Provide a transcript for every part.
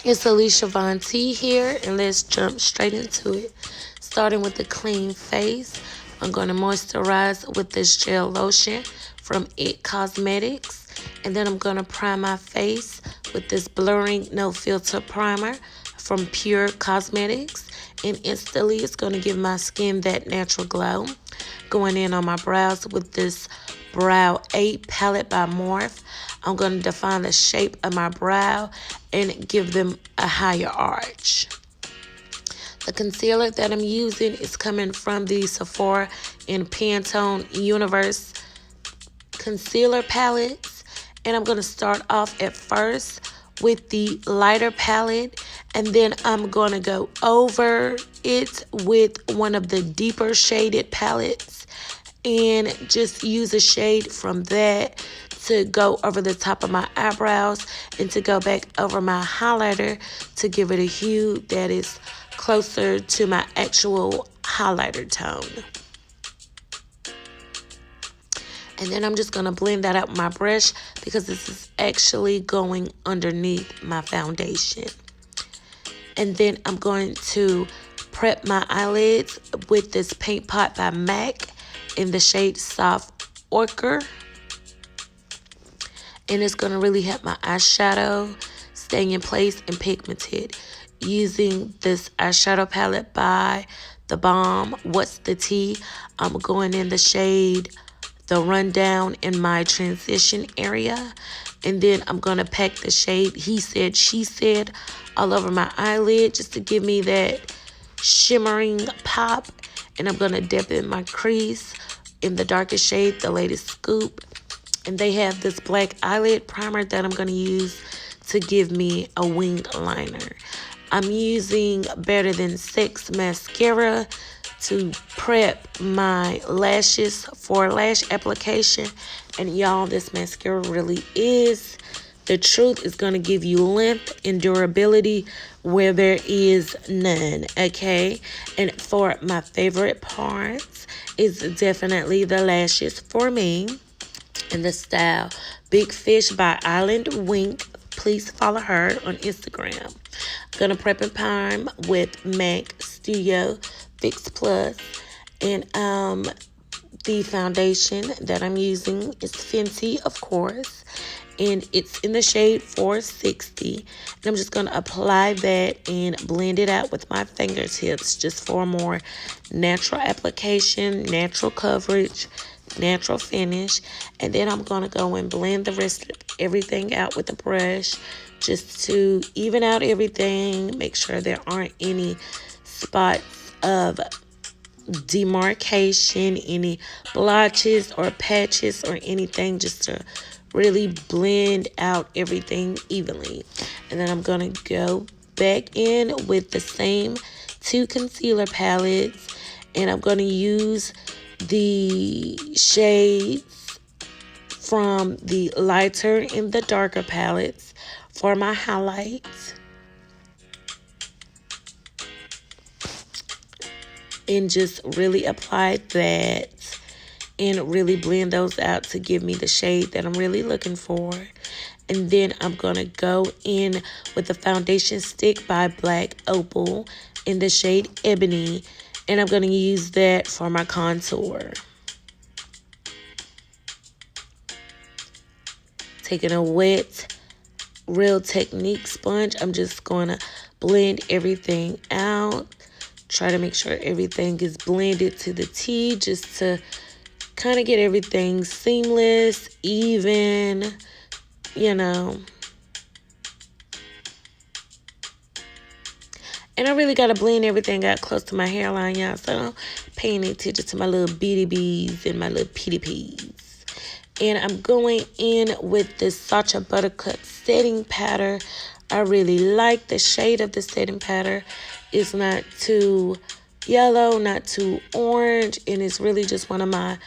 It's Alicia Von T here, and let's jump straight into it. Starting with the clean face, I'm going to moisturize with this gel lotion from itcosmetics, and then I'm going to prime my face with this blurring no filter primer from purcosmetics, and instantly it's going to give my skin that natural glow. Going in on my brows with this Brow 8 palette by Morphe. I'm going to define the shape of my brow and give them a higher arch. The concealer that I'm using is coming from the Sephora and Pantone Universe concealer palettes. And I'm going to start off at first with the lighter palette, and then I'm going to go over it with one of the deeper shaded palettes and just use a shade from that to go over the top of my eyebrows and to go back over my highlighter to give it a hue that is closer to my actual highlighter tone. And then I'm just going to blend that out with my brush because this is actually going underneath my foundation. And then I'm going to prep my eyelids with this Paint Pot by MAC in the shade Soft Ochre. And it's going to really help my eyeshadow staying in place and pigmented. Using this eyeshadow palette by thebalm, What's the Tea, I'm going in the shade The Rundown in my transition area. And then I'm going to pack the shade He Said, She Said all over my eyelid just to give me that shimmering pop. And I'm going to dip in my crease in the darkest shade, the latest Scoop. And they have this black eyelid primer that I'm going to use to give me a wing liner. I'm using Better Than Sex mascara to prep my lashes for lash application. And y'all, this mascara really is the truth. Is going to give you length and durability where there is none, okay? And for my favorite parts is definitely the lashes for me. And the style Big Fish by Island Wink. Please follow her on Instagram. I'm going to prep and prime with MAC Studio Fix Plus. And the foundation that I'm using is Fenty, of course. And it's in the shade 460. And I'm just going to apply that and blend it out with my fingertips just for more natural application, natural coverage, natural finish. And then I'm going to go and blend the rest of everything out with a brush just to even out everything, make sure there aren't any spots of demarcation, any blotches or patches or anything, just to really blend out everything evenly. And then I'm going to go back in with the same two concealer palettes, and I'm going to use the shades from the lighter and the darker palettes for my highlights. And just really apply that and really blend those out to give me the shade that I'm really looking for. And then I'm going to go in with the foundation stick by Black Opal in the shade Ebony. And I'm going to use that for my contour. Taking a wet Real Technique sponge, I'm just going to blend everything out. Try to make sure everything is blended to the T, just to kind of get everything seamless, even, you know. And I really got to blend everything out close to my hairline, y'all, so I'm paying attention to my little bitty bees and my little pitty peas. And I'm going in with this Sacha Buttercup setting powder. I really like the shade of the setting powder. It's not too yellow, not too orange, and it's really just one of my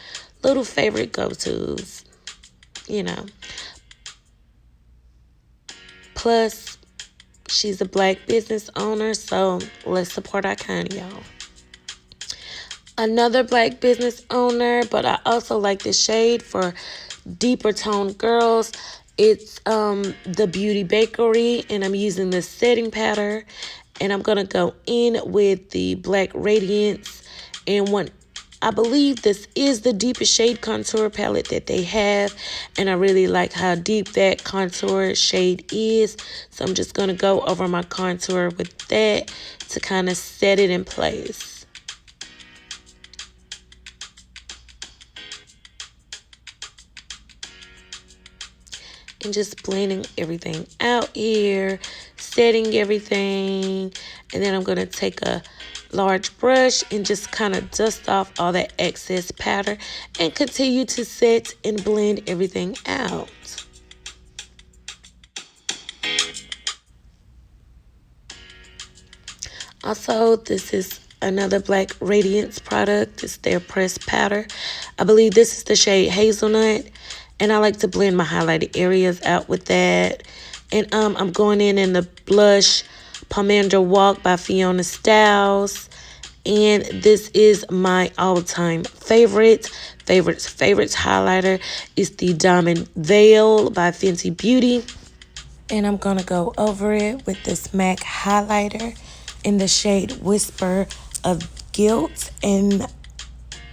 little favorite go-tos, you know. Plus, she's a Black business owner, so let's support our kind, y'all. Another Black business owner, but I also like the shade for deeper toned girls, It's the Beauty Bakery, and I'm using the setting powder, and I'm gonna go in with the Black Radiance, and I believe this is the deepest shade contour palette that they have, and I really like how deep that contour shade is, so I'm just gonna go over my contour with that to kind of set it in place. And just blending everything out here, setting everything. And then I'm going to take a large brush and just kind of dust off all that excess powder and continue to set and blend everything out. Also, this is another Black Radiance product. It's their pressed powder. I believe this is the shade Hazelnut. And I like to blend my highlighted areas out with that. And I'm going in the blush Pomander Walk by Fionastiles. And this is my all-time favorites highlighter. It's the Diamond Veil by Fenty Beauty. And I'm going to go over it with this MAC highlighter in the shade Whisper of Gilt. And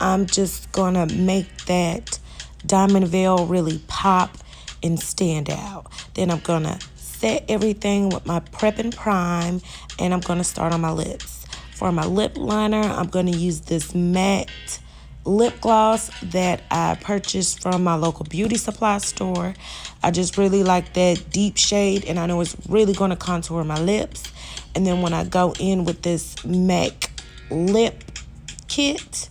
I'm just going to make that diamond veil really pop and stand out. Then I'm going to set everything with my Prep and Prime, and I'm going to start on my lips. For my lip liner, I'm going to use this matte lip gloss that I purchased from my local beauty supply store. I just really like that deep shade, and I know it's really going to contour my lips. And then when I go in with this MAC lip kit,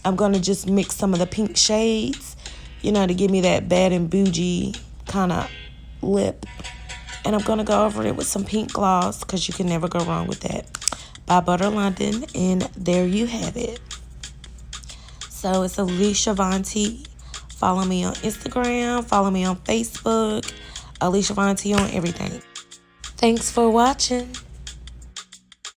I'm going to just mix some of the pink shades, you know, to give me that bad and bougie kind of lip. And I'm going to go over it with some pink gloss, because you can never go wrong with that, by Butter London. And there you have it. So it's Alicia Vonti. Follow me on Instagram. Follow me on Facebook. Alicia Vonti on everything. Thanks for watching.